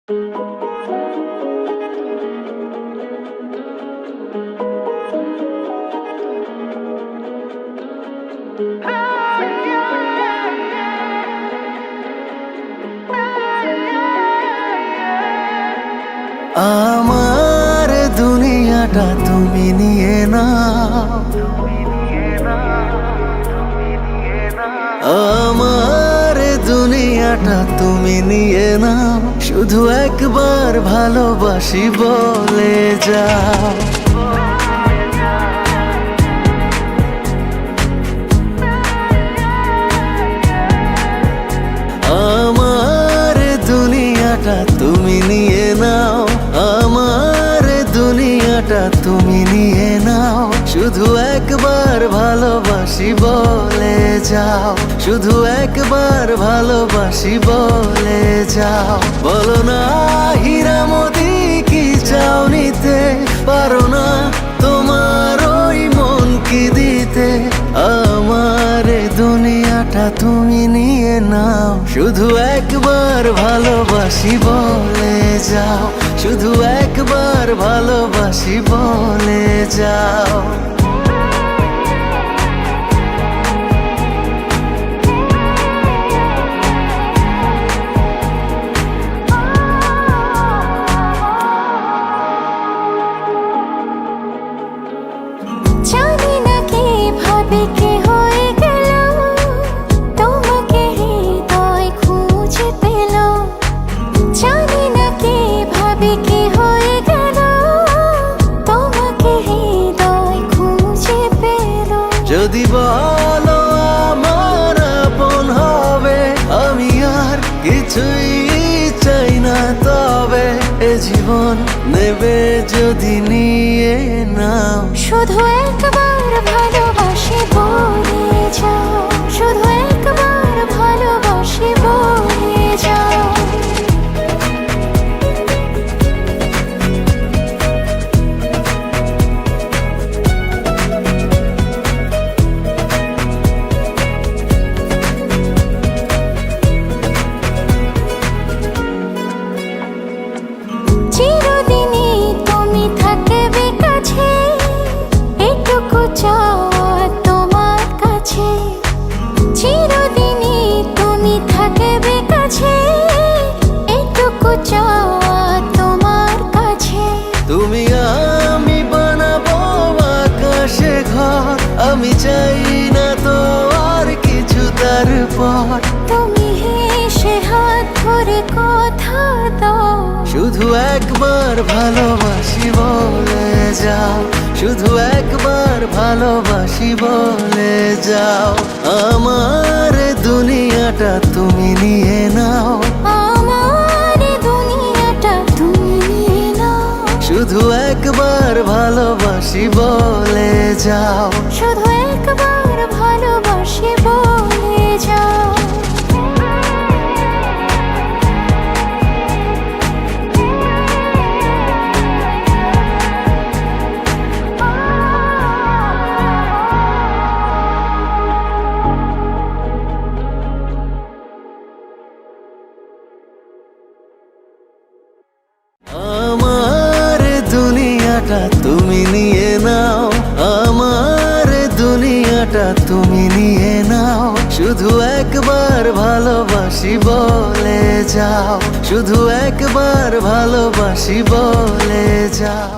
আমার দুনিয়াটা তুমি নিয়ে নাও, আমার দুনিয়াটা তুমি নিয়ে নাও, শুধু একবার ভালোবাসি বলে যাও। আমার দুনিয়াটা তুমি নিয়ে নাও, আমার দুনিয়াটা তুমি নিয়ে নাও, শুধু একবার ভালোবাসি বলে যাও, শুধু একবার ভালোবাসি বলে যাও। বলো না হীরা মোতি কি চাও নিতে, পারো না তোমার ওই মন কি দিতে। আমার দুনিয়াটা তুমি নিয়ে নাও, শুধু একবার ভালোবাসি বলে যাও, শুধু একবার ভালোবাসি বলে যাও। জানি না কে ভাবে কে হয়ে গেল, তোমাকে হৃদয় খুঁজে পেল। জানি না কে ভাবে কে হয়ে গেল, তোমাকে হৃদয় খুঁজে পেল। যদি বলো আমার আপন হবে, আমি আর কিছুই চাই না, তবে এ জীবন নেবে যদি নিয়ে নাও। শুধু একবার ভালোবাসি বলে যাও, শুধু একবার ভালোবাসি বলে যাও। চিরদিনই তুমি থাকবে কাছে, এটুকু চাওয়া তোমার কাছে। চিরদিনই তুমি থাকবে কাছে, এটুকু চাওয়া তোমার কাছে। তুমি আমি বানাবো আকাশে ঘর, আমি চাই না তো আর কিছু তারপর। তুমি হেসে হাত ধরে কথা দাও, শুধু একবার ভালোবাসি বলে যাও, শুধু একবার ভালোবাসি বলে যাও। আমার দুনিয়াটা তুমি নিয়ে নাও, আমার দুনিয়াটা তুমি নিয়ে নাও, শুধু একবার ভালোবাসি বলে যাও। শুধু একবার ভালোবাসি বলে যাও। আমার দুনিয়াটা তুমি নিয়ে নাও, আমার দুনিয়াটা তুমি নিয়ে নাও, শুধু একবার ভালোবাসি বলে যাও, শুধু একবার ভালোবাসি বলে যাও।